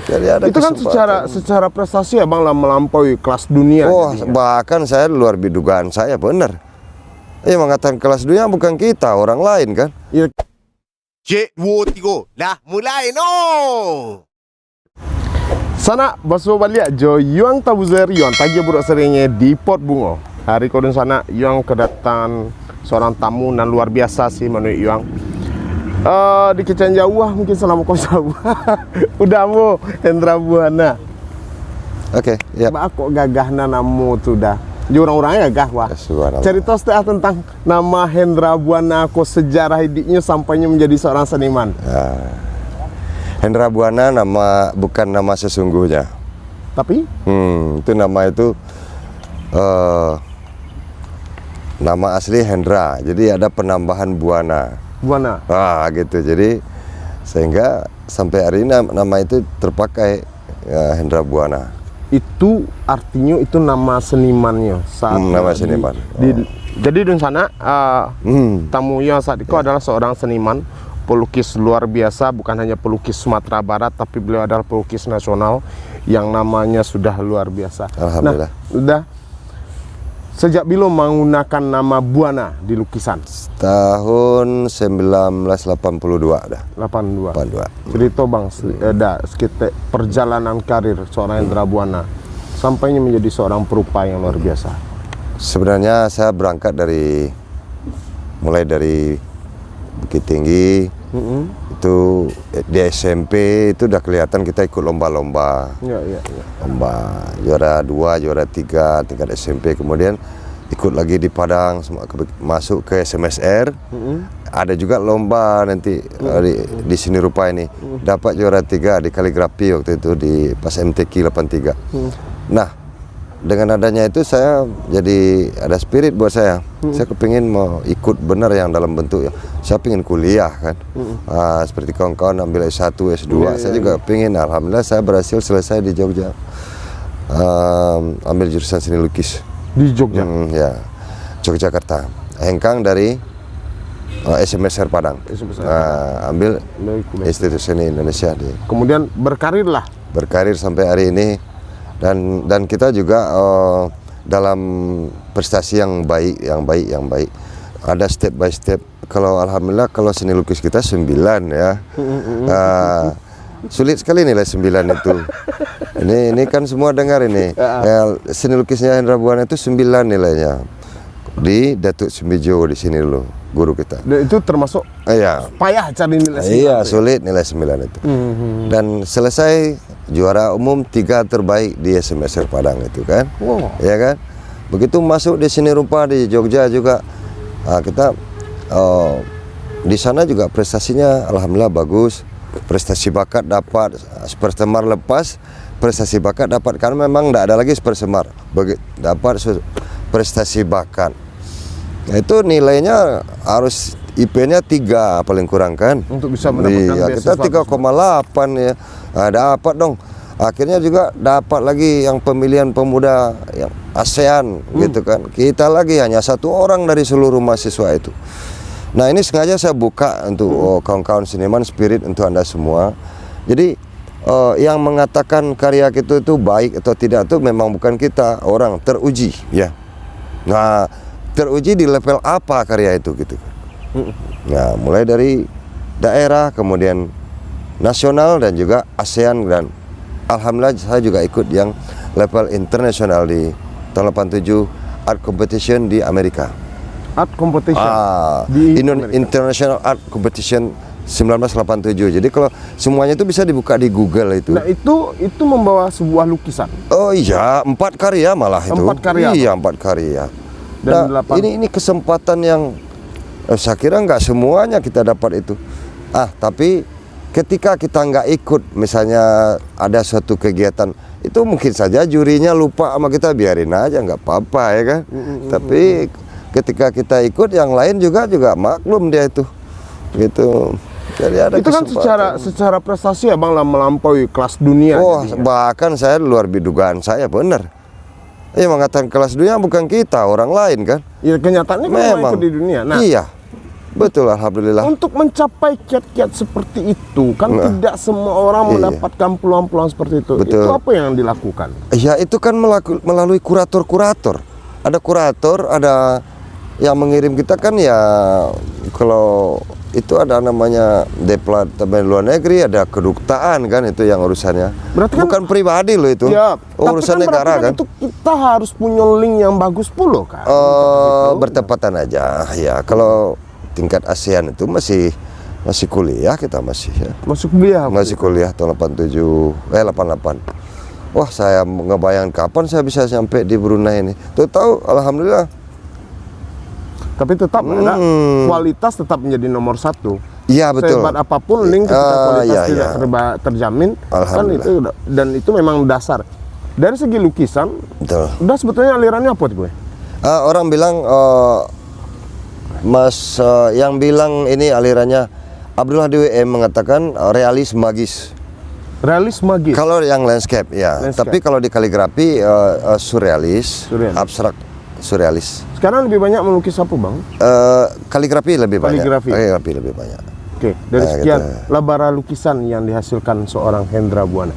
Jadi ada itu kan secara prestasi abang lah melampaui kelas dunia. Oh, bahkan saya luar dugaan saya benar. Mengatakan kelas dunia bukan kita, orang lain kan. Ya. Cik, 2, 3, dah mulai no. Sana baso balik jo Yuang Tabuzer Yuang tagi buruk seringnya di Pot Bungo. Hari kodun sana Yuang kedatangan seorang tamu dan luar biasa sih menurut Yuang. Di Kecen Jauh mungkin selama kau jauh. Udah mu Hendra Buana. Oke, ya. Aku gagah namamu tuh dah. Orang-orangnya gagah wah. Cerita setelah tentang nama Hendra Buana, aku sejarah hidupnya sampainya menjadi seorang seniman. Hendra Buana bukan nama sesungguhnya. Tapi? Itu nama itu nama asli Hendra. Jadi ada penambahan Buana. Buana. Gitu. Jadi sehingga sampai hari ini nama itu terpakai Hendra Buana. Itu artinya itu nama senimannya saat nama seniman. Jadi di sana tamu yang saat itu adalah seorang seniman, pelukis luar biasa, bukan hanya pelukis Sumatera Barat, tapi beliau adalah pelukis nasional yang namanya sudah luar biasa. Alhamdulillah. Nah, udah sejak bila menggunakan nama Buana di lukisan? Tahun 1982 dah. 82. Cerita bang, sekitar perjalanan karir seorang Hendra Buana sampainya menjadi seorang perupa yang luar biasa. Sebenarnya saya berangkat mulai dari Bukit Tinggi. Itu di SMP itu udah kelihatan kita ikut lomba-lomba. Lomba juara 2, juara 3 tingkat SMP, kemudian ikut lagi di Padang, masuk ke SMSR. Ada juga lomba nanti di sini rupa ini. Dapat juara 3 di kaligrafi waktu itu di pas MTQ 83. Nah, dengan adanya itu saya jadi ada spirit buat saya. Saya kepingin mau ikut benar yang dalam bentuk ya. Saya pengen kuliah kan. Seperti kawan-kawan ambil S1, S2. Saya juga pengen. Alhamdulillah saya berhasil selesai di Jogja. Ambil jurusan seni lukis. Di Jogja? Ya, Yogyakarta. Hengkang dari SMSR Padang. Ambil Institut Seni Indonesia. Kemudian berkarirlah. Berkarir sampai hari ini. Dan kita juga dalam prestasi yang baik. Ada step by step. Kalau alhamdulillah kalau seni lukis kita 9 ya. Sulit sekali nilai 9 itu. Ini kan semua dengar ini. Seni lukisnya Hendra Buana itu 9 nilainya. Di Datuk Sumbijo di sini dulu, guru kita. Dan itu termasuk payah cari nilai 9. Iya, sulit nilai 9 itu. Dan selesai juara umum 3 terbaik di SMSR Padang itu kan. Ya kan? Begitu masuk di sini rupa di Jogja juga kita di sana juga prestasinya alhamdulillah bagus. Prestasi bakat dapat, Super Semar lepas, prestasi bakat dapat, karena memang tidak ada lagi Super Semar. Dapat prestasi bakat. Nah, itu nilainya harus IP-nya 3 paling kurang kan. Untuk bisa mendapatkan kita 3,8 ya. Dapat dong. Akhirnya juga dapat lagi yang pemilihan pemuda yang ASEAN gitu kan. Kita lagi hanya 1 orang dari seluruh mahasiswa itu. Nah, ini sengaja saya buka untuk kawan-kawan seniman, spirit untuk Anda semua. Jadi yang mengatakan karya kita itu baik atau tidak itu memang bukan kita, orang teruji ya. Nah, teruji di level apa karya itu gitu. Nah, mulai dari daerah, kemudian nasional dan juga ASEAN, dan alhamdulillah saya juga ikut yang level internasional di tahun 87 art competition di Amerika. Art competition di International Art Competition 1987. Jadi kalau semuanya itu bisa dibuka di Google itu. Nah, itu membawa sebuah lukisan. Oh iya, 4 karya malah itu. 4 karya. Iya, 4 karya. Dan nah, ini kesempatan yang saya kira nggak semuanya kita dapat itu. Tapi ketika kita nggak ikut, misalnya ada suatu kegiatan, itu mungkin saja jurinya lupa sama kita, biarin aja, nggak apa-apa ya kan. Tapi ketika kita ikut, yang lain juga maklum dia itu, gitu. Jadi ada itu kan secara prestasi abang lah melampaui kelas dunia. Bahkan saya luar dugaan saya benar. Mengatakan kelas dunia bukan kita, orang lain kan. Ya kenyataannya memang ikut di dunia. Nah, iya. Betul, alhamdulillah. Untuk mencapai kiat-kiat seperti itu kan tidak semua orang mendapatkan peluang-peluang seperti itu. Betul. Itu apa yang dilakukan? Ya itu kan melalui kurator-kurator. Ada kurator, ada yang mengirim kita kan ya, kalau itu ada namanya Departemen Luar Negeri, ada kedutaan kan, itu yang urusannya. Berarti kan, bukan pribadi loh itu. Ya, urusan tapi kan negara kan. Itu kita harus punya link yang bagus pula kan. Bertepatan aja ya. Kalau tingkat ASEAN itu masih kuliah, kita masih ya. Masuk kuliah. Masih kuliah tahun 88. Wah, saya ngebayang kapan saya bisa sampai di Brunei ini. Tuh tahu, alhamdulillah. Tapi tetap ada kualitas tetap menjadi nomor satu. Iya betul. Sehebat apapun link ketika kualitas tidak terjamin kan itu, dan itu memang dasar. Dari segi lukisan, betul. Udah sebetulnya alirannya apa tuh, Bu? Orang bilang yang bilang ini alirannya Abdullah DWM mengatakan realis magis. Realis magis. Kalau yang landscape ya, tapi kalau di kaligrafi surrealis, abstrak surrealis. Sekarang lebih banyak melukis apa, Bang? Kaligrafi lebih banyak. Kaligrafi lebih banyak. Oke, dari sekian labara lukisan yang dihasilkan seorang Hendra Buana.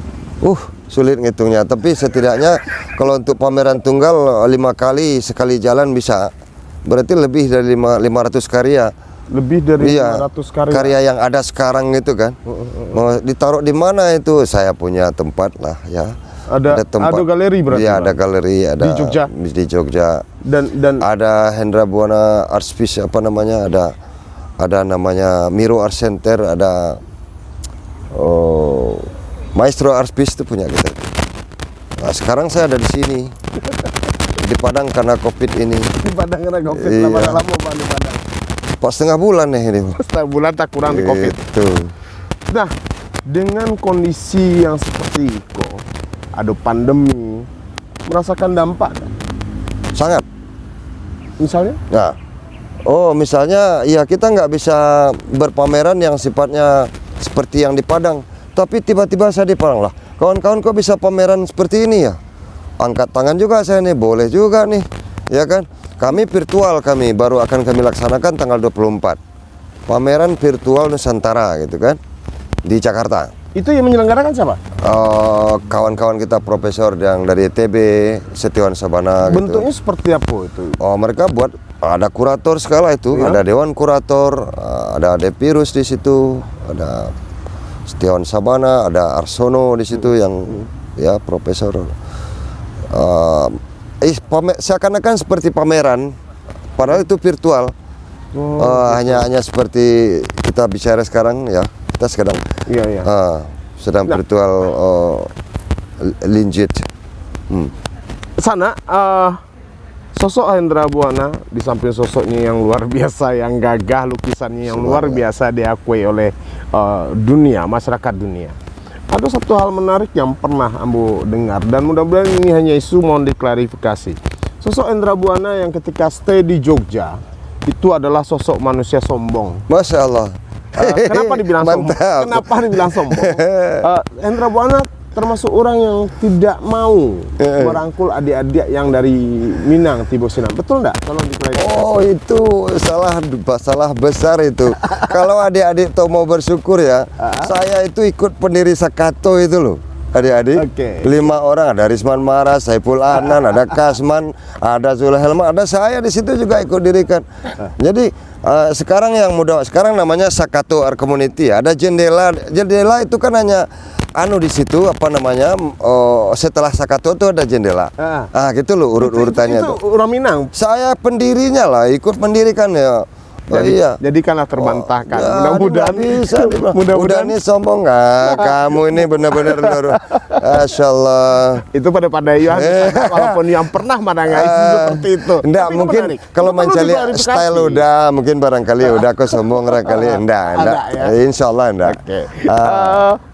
Sulit ngitungnya, tapi setidaknya kalau untuk pameran tunggal 5 kali sekali jalan bisa. Berarti lebih dari 500 karya. Lebih dari 500 karya. Karya yang ada sekarang itu kan. Mau ditaruh di mana itu? Saya punya tempat lah ya. Ada galeri berarti. Iya, ada galeri, ada di Jogja. Dan ada Hendra Buana Art Space apa namanya? Ada namanya Miro Art Center, ada Maestro Art Space itu punya kita. Nah, sekarang saya ada di sini. Di Padang karena Covid ini. Di Padang karena Covid. Lama-lama Pak di Padang. Pas setengah bulan nih ini. Setengah bulan tak kurang di Covid. Nah, dengan kondisi yang seperti itu, ada pandemi, merasakan dampak kan? Sangat. Misalnya? Nah, misalnya ya kita nggak bisa berpameran yang sifatnya seperti yang di Padang. Tapi tiba-tiba saya di Padang lah. Kawan-kawan kok bisa pameran seperti ini ya? Angkat tangan juga saya nih, boleh juga nih, ya kan? Kami virtual, baru akan kami laksanakan tanggal 24. Pameran virtual Nusantara gitu kan, di Jakarta. Itu yang menyelenggarakan siapa? Kawan-kawan kita profesor yang dari ITB, Setiawan Sabana. Bentuknya gitu. seperti apa itu? Mereka buat ada kurator segala itu, ada dewan kurator, ada Depirus di situ, ada Setiawan Sabana, ada Arsono di situ yang ya profesor. Seakan-akan seperti pameran, padahal itu virtual. Hanya seperti kita bicara sekarang ya, kita sedang virtual legit. Sana sosok Hendra Buana di samping sosoknya yang luar biasa, yang gagah, lukisannya yang luar biasa diakui oleh dunia, masyarakat dunia. Ada satu hal menarik yang pernah Ambo dengar, dan mudah-mudahan ini hanya isu, mohon diklarifikasi. Sosok Hendra Buana yang ketika stay di Jogja itu adalah sosok manusia sombong. Masya Allah. Kenapa dibilang sombong? Kenapa dibilang sombong? Hendra Buana termasuk orang yang tidak mau merangkul adik-adik yang dari Minang, Tibo Sinan. Betul enggak? Tolong diklarifikasi. Itu salah besar itu. Kalau adik-adik tuh mau bersyukur ya, saya itu ikut pendiri Sakato itu loh. Adik-adik, 5 orang, ada Risman Mara, Saiful Anan, ada Kasman, ada Zulhelma, ada saya di situ juga ikut dirikan. Jadi sekarang yang muda, sekarang namanya Sakato Art Community. Ada jendela itu kan hanya di situ apa namanya, setelah Sakato itu ada jendela. Gitu loh urutannya itu orang Minang. Saya pendirinya lah, ikut mendirikan ya. Jadikanlah terbantahkan. Mudah-mudahan bisa. Mudah-mudahan ini sombong nggak? Kamu ini benar-benar Masya Allah. Itu pada walaupun yang pernah menangani seperti itu. Enggak, mungkin kalau mencari style udah, mungkin barangkali udah aku sombong barangkali. Enggak. Insya Allah enggak.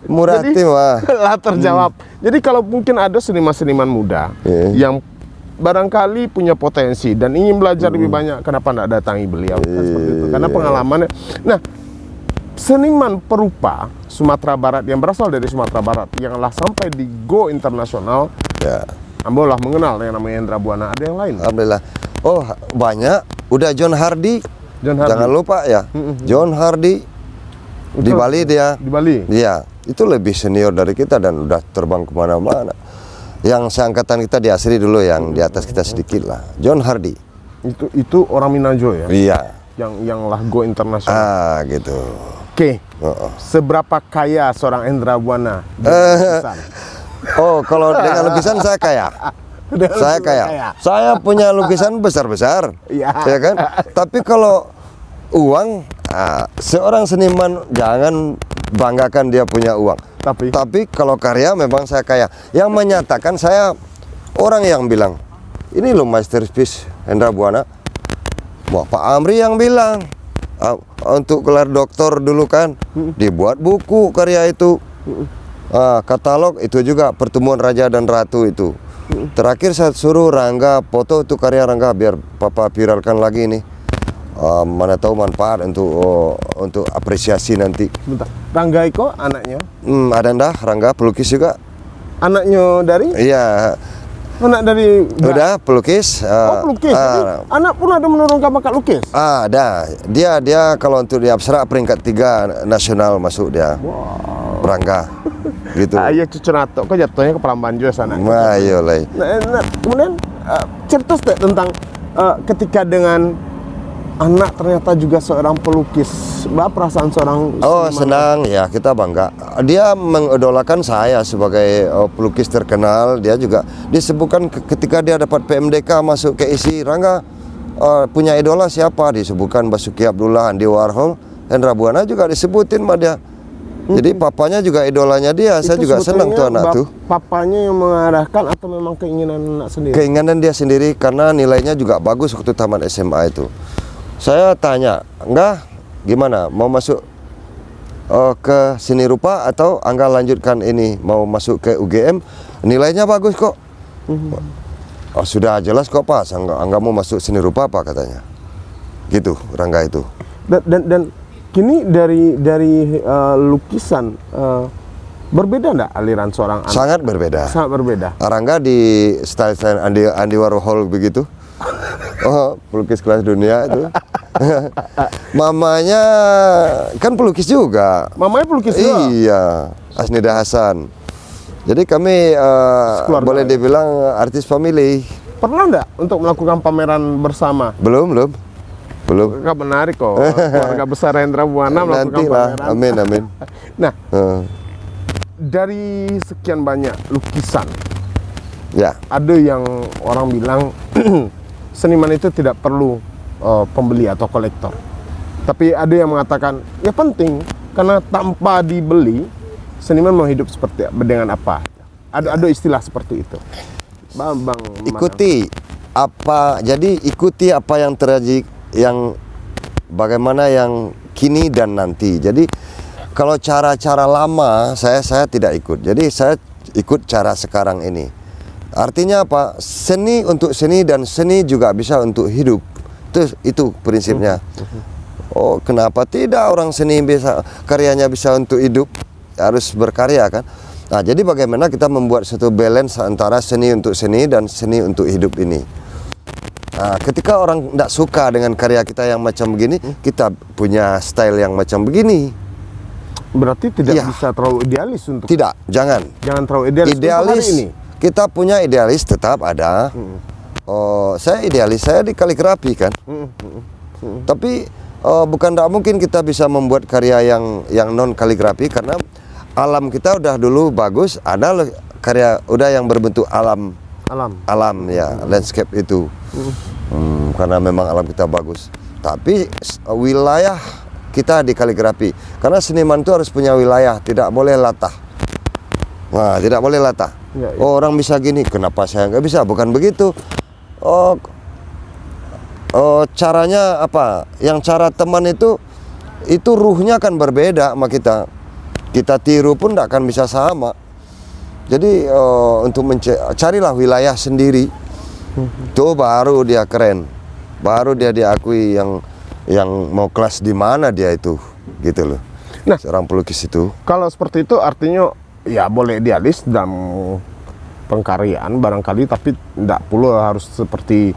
Murati mah. Lah terjawab. Jadi kalau mungkin ada seniman-seniman muda yang barangkali punya potensi dan ingin belajar lebih banyak, kenapa tidak datangi beliau? Seperti itu. Karena pengalamannya. Nah, seniman perupa Sumatera Barat yang berasal dari Sumatera Barat yang lah sampai di go internasional, Ambo lah mengenal yang namanya Hendra Buana. Ada yang lain? Alhamdulillah. Banyak. Udah John Hardy John Hardy. Jangan lupa ya, John Hardy di Bali dia. Di Bali. Iya, itu lebih senior dari kita dan udah terbang kemana-mana. Yang seangkatan kita di Asri dulu, yang di atas kita sedikit lah. John Hardy. Itu orang Minajo ya? Iya. Yang lah go internasional. Gitu. Oke. Seberapa kaya seorang Hendra Buana? Oh, kalau dengan lukisan saya kaya. Saya kaya. Saya punya lukisan besar-besar. Iya. Ya kan? Tapi kalau uang, seorang seniman jangan banggakan dia punya uang. Tapi kalau karya memang saya kaya. Yang menyatakan saya orang yang bilang, ini loh masterpiece Hendra Buana. Wah, Pak Amri yang bilang. Untuk gelar doktor dulu kan, dibuat buku karya itu. Katalog itu juga pertemuan Raja dan Ratu itu. Terakhir saya suruh Rangga foto itu karya Rangga biar Papa viralkan lagi ini. Mana tahu manfaat untuk apresiasi nanti. Bentar. Rangga Iko anaknya? Ada ndah Rangga pelukis juga. Anaknya dari? Iya. Anak dari? Udah pelukis. Pelukis. Jadi, anak pun ada menurunkan bakat lukis? Ada. Dia kalau untuk di abstrak peringkat 3 nasional masuk dia. Wow. Rangga. Gitu. Iya cucu nato, kok jatuhnya ke Prambanan juga sana. Iya lah. Nah, kemudian cerita tentang ketika dengan anak ternyata juga seorang pelukis. Apa perasaan seorang senang ya, kita bangga. Dia mengidolakan saya sebagai pelukis terkenal. Dia juga disebutkan ketika dia dapat PMDK masuk ke isi Rangga, punya idola siapa? Disebutkan Basuki Abdullah, Andy Warhol, Hendra Buana juga disebutin sama dia. Jadi papanya juga idolanya dia. Saya juga senang tuh anak tuh. Papanya yang mengarahkan atau memang keinginan anak sendiri? Keinginan dia sendiri karena nilainya juga bagus waktu tamat SMA itu. Saya tanya, enggak, gimana? Mau masuk ke seni rupa atau Angga lanjutkan ini? Mau masuk ke UGM? Nilainya bagus kok. Oh, sudah jelas kok Pak, Angga mau masuk seni rupa apa katanya. Gitu, Rangga itu. Dan kini dari lukisan berbeda enggak aliran seorang anak? Sangat berbeda. Sangat berbeda. Rangga di style Andy Warhol begitu. Pelukis kelas dunia itu. Mamanya kan pelukis juga. Mamanya pelukis juga? Iya, Asnida Hasan. Jadi kami boleh dibilang artis family. Pernah enggak untuk melakukan pameran bersama? Belum. Kan menarik kok, keluarga besar Hendra Buana melakukan pameran. Amin. Nah, dari sekian banyak lukisan, ya, ada yang orang bilang seniman itu tidak perlu pembeli atau kolektor. Tapi ada yang mengatakan ya penting karena tanpa dibeli seniman mau hidup seperti dengan apa? Ada istilah seperti itu. Bang, ikuti apa? Jadi ikuti apa yang terjadi, yang bagaimana yang kini dan nanti. Jadi kalau cara-cara lama saya tidak ikut. Jadi saya ikut cara sekarang ini. Artinya apa? Seni untuk seni dan seni juga bisa untuk hidup. Itu prinsipnya. Oh, kenapa tidak orang seni bisa karyanya bisa untuk hidup? Harus berkarya kan? Nah, jadi bagaimana kita membuat satu balance antara seni untuk seni dan seni untuk hidup ini. Nah, ketika orang tidak suka dengan karya kita yang macam begini, kita punya style yang macam begini. Berarti tidak bisa terlalu idealis untuk. Tidak, jangan terlalu idealis. Idealis ini. Kita punya idealis tetap ada. Saya idealis, saya di kaligrafi kan. Tapi bukan tidak mungkin kita bisa membuat karya yang non kaligrafi karena alam kita udah dulu bagus. Ada karya udah yang berbentuk alam ya, landscape itu. Karena memang alam kita bagus. Tapi wilayah kita di kaligrafi. Karena seniman itu harus punya wilayah, tidak boleh latah. Nah, tidak boleh latah. Ya. Oh, orang bisa gini, kenapa saya nggak bisa? Bukan begitu. Caranya apa? Yang cara teman itu ruhnya kan berbeda sama kita. Kita tiru pun tidak akan bisa sama. Jadi untuk carilah wilayah sendiri. Itu baru dia keren. Baru dia diakui yang mau kelas di mana dia itu, gitu loh. Nah, seorang pelukis itu. Kalau seperti itu artinya ya boleh idealis dalam pengkaryaan barangkali, tapi tidak perlu harus seperti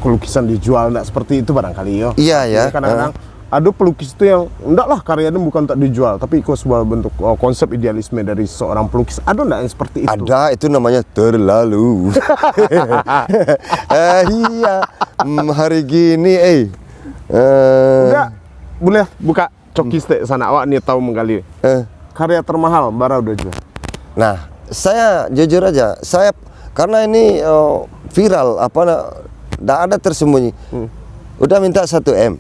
lukisan dijual enggak seperti itu barangkali yo. Iya ya. Jadi kadang-kadang ada pelukis itu yang enggak lah karyanya bukan tak dijual, tapi itu sebuah bentuk konsep idealisme dari seorang pelukis. Ada enggak yang seperti itu? Ada, itu namanya terlalu. Iya, hari gini, Enggak, boleh buka coki stick sana, awak nih tahu menggali. Karya termahal, bara udah jual. Nah, saya jujur aja, saya karena ini viral, nggak ada tersembunyi. Udah minta 1M,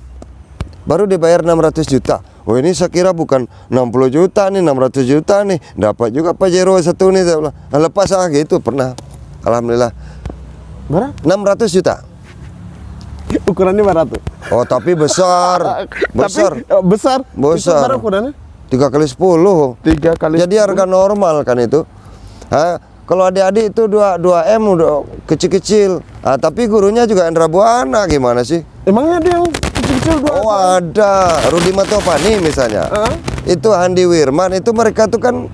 baru dibayar 600 juta. Oh ini saya kira bukan 60 juta nih, 600 juta nih. Dapat juga Pajero satu nih. Saya bilang, lepas gitu pernah. Alhamdulillah. Berapa? 600 juta. Ukurannya berapa tuh? Oh tapi besar. Besar. Tapi, besar. Besar. Itu berapa ukurannya? 3 kali 10. 3 kali. Jadi harga normal kan itu. Kalau adik-adik itu 2M udah kecil-kecil. Tapi gurunya juga Indra Buana, gimana sih? Emangnya ada yang kecil-kecil 2? Oh ada, Rudi Matopani misalnya. Itu Andi Wirman, itu mereka tuh kan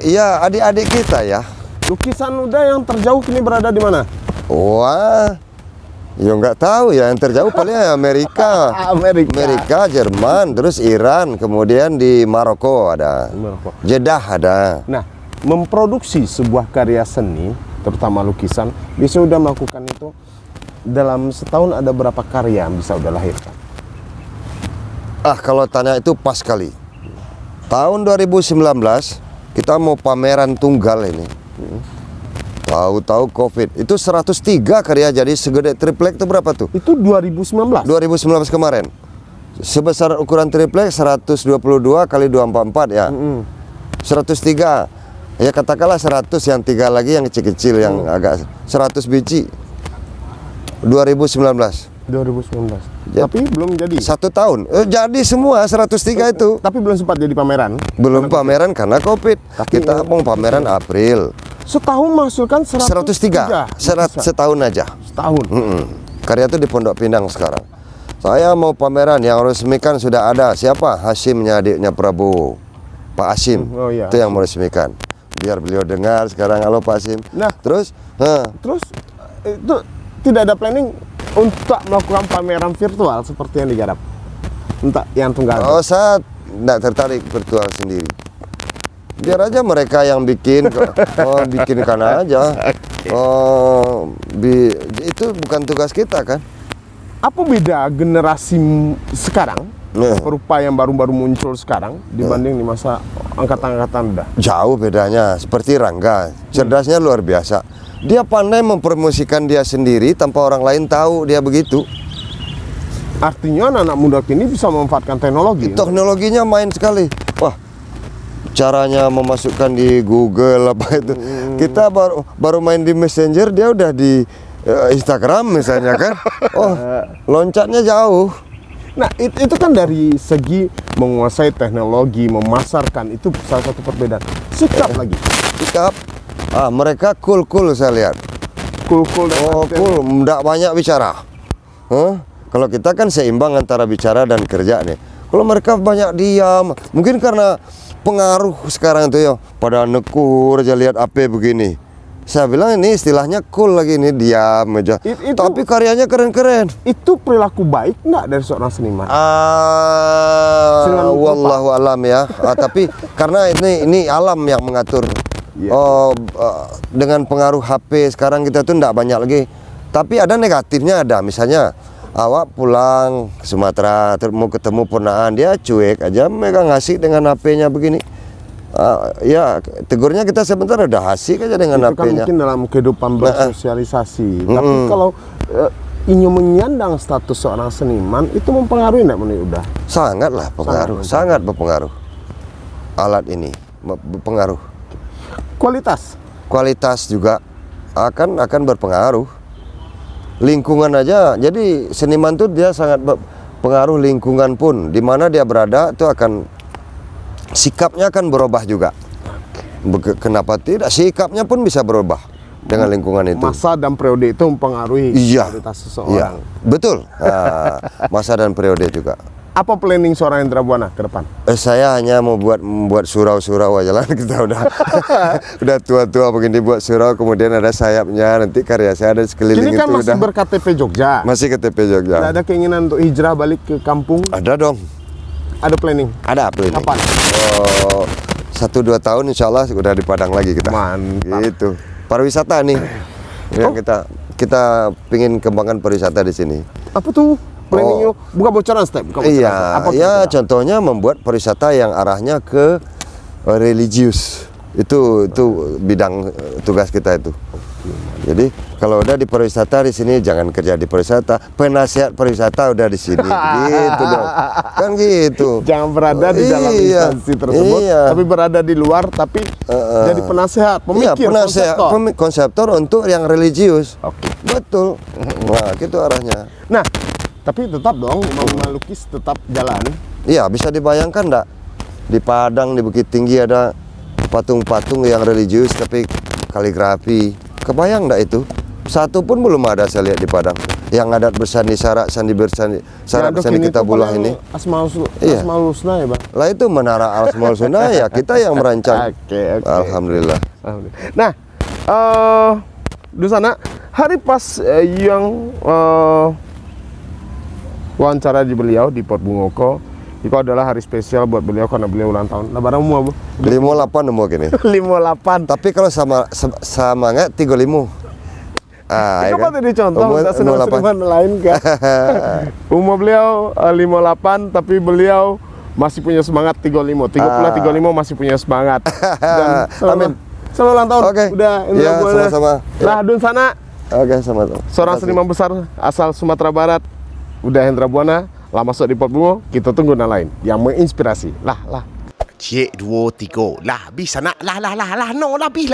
ya adik-adik kita ya. Lukisan udah yang terjauh kini berada di mana? Wah, ya nggak tahu ya, yang terjauh paling Amerika. Amerika, Jerman, terus Iran, kemudian di Maroko ada. Jeddah ada. Nah, memproduksi sebuah karya seni, terutama lukisan, bisa udah melakukan itu dalam setahun ada berapa karya yang bisa udah lahirkan? Kalau tanya itu pas kali. Tahun 2019 kita mau pameran tunggal ini. Tahu-tahu Covid. Itu 103 karya jadi segede triplek itu berapa tuh? Itu 2019. 2019 kemarin. Sebesar ukuran triplek 122 kali 244 ya. 103. Ya katakanlah 100, yang 3 lagi yang kecil-kecil yang agak 100 biji. 2019. Ya. Tapi belum jadi. 1 tahun. Jadi semua 103 itu. Tapi belum sempat jadi pameran. Belum pameran karena Covid. Kita mau pameran April. Setahun menghasilkan 103. Setahun aja. Setahun. Karya itu di Pondok Pinang sekarang. Saya mau pameran yang resmikan sudah ada. Siapa? Hasyimnya, adiknya Prabowo. Pak Hasyim. Iya. Itu yang meresmikan. Biar beliau dengar sekarang, halo Pak Hasyim. Nah, terus itu tidak ada planning untuk melakukan pameran virtual seperti yang digarap untuk yang tunggal. Oh, saya tidak tertarik virtual sendiri. Biar aja mereka yang bikin, bikinkan aja. Itu bukan tugas kita kan. Apa beda generasi sekarang? Perupa yang baru-baru muncul sekarang dibanding di masa angkatan-angkatan udah? Jauh bedanya. Seperti Rangga, cerdasnya luar biasa. Dia pandai mempromosikan dia sendiri tanpa orang lain tahu dia begitu. Artinya anak-anak muda kini bisa memanfaatkan teknologi. Teknologinya main sekali. Wah, caranya memasukkan di Google apa itu. Kita baru main di Messenger, dia udah di Instagram misalnya kan. Oh, loncatnya jauh. Nah, itu kan dari segi menguasai teknologi, memasarkan, itu salah satu perbedaan. Sikap lagi. Sikap. Mereka cool saya lihat. Cool. Oh, cool, enggak banyak bicara. Kalau kita kan seimbang antara bicara dan kerja nih. Kalau mereka banyak diam, mungkin karena pengaruh sekarang itu ya, pada nekur aja lihat apa begini. Saya bilang ini istilahnya cool lagi nih, diam aja. Tapi karyanya keren-keren. Itu perilaku baik nggak dari seorang seniman? Wallahu alam ya. Tapi karena ini alam yang mengatur. Dengan pengaruh HP sekarang kita tuh nggak banyak lagi. Tapi ada negatifnya ada. Misalnya awak pulang ke Sumatera, mau ketemu ponaan, dia cuek aja, megang ngasih dengan HP-nya begini. Ya tegurnya kita sebentar udah asik aja dengan itu kan HP-nya. mungkin dalam kehidupan bersosialisasi. Tapi kalau ingin menyandang status seorang seniman itu mempengaruhi enggak menurut udah? Sangat lah pengaruh, sangat berpengaruh. Alat ini berpengaruh. Kualitas juga akan berpengaruh. Lingkungan aja. Jadi seniman tuh dia sangat berpengaruh lingkungan pun. Di mana dia berada itu akan sikapnya akan berubah juga. Kenapa tidak? Sikapnya pun bisa berubah dengan lingkungan itu. Masa dan periode itu mempengaruhi kualitas seseorang. Iya, betul. Masa dan periode juga. Apa planning seorang Hendra Buana ke depan? Saya hanya mau membuat surau-surau aja lah. Kita udah tua-tua begini buat surau, kemudian ada sayapnya, nanti karya saya ada sekeliling Kini kan itu masih udah. ber-KTP Jogja. Masih KTP Jogja. Tidak ada keinginan untuk hijrah balik ke kampung? Ada dong. Ada planning? Ada planning. Kapan? Oh, 1-2 tahun insya Allah udah di Padang lagi kita. Mantap. Gitu. Pariwisata nih. Yang kita pingin kembangkan pariwisata di sini. Apa tuh planningnya? Buka bocoran step. Buka bocoran step. Iya, Apa ya kira-kira? contohnya membuat pariwisata yang arahnya ke religius. Itu bidang tugas kita itu. Jadi kalau udah di pariwisata di sini jangan kerja di pariwisata, penasihat pariwisata udah di sini. Gitu dong. Kan gitu. Jangan berada di dalam Iya, instansi tersebut, iya. tapi berada di luar, tapi jadi penasehat, Iya, pemikir, penasehat, konseptor. konseptor untuk yang religius. Oke. Betul. Nah, gitu arahnya. Nah, tapi tetap dong, melukis tetap jalan. Iya, bisa dibayangkan enggak? Di Padang, di Bukit Tinggi ada patung-patung yang religius tapi kaligrafi. Kebayang enggak itu? Satu pun belum ada saya lihat di Padang. Yang adat bersandi sarak, sandi bersandi, sarak bersandi kita bulah ini. Asmaul Iya. Husna ya, Bang? Lah itu Menara Al-Asmaul Husna ya kita yang merancang. Oke. Alhamdulillah. Nah, di sana hari pas yang wawancara di beliau di Port Bungoko, itu adalah hari spesial buat beliau karena beliau ulang tahun. Nah, barang mu apa? 58 nemu gini. 58. Tapi kalau sama nggak 35. Itu kan tadi contoh, Umur udah senang-senang lain kan. Umur beliau 58, tapi beliau masih punya semangat 35. 35 masih punya semangat. Dan Amin. selamat ulang tahun. Oke. Udah, Indra Ya, Buana. sama-sama. Nah, Dun sana, Oke, sama-sama. seorang seniman besar asal Sumatera Barat, udah Hendra Buana, lah masuk di Port Bungo, kita tunggu yang lain yang menginspirasi. Lah. Cik 2 3. Lah, habis anak. Lah. No, lebih.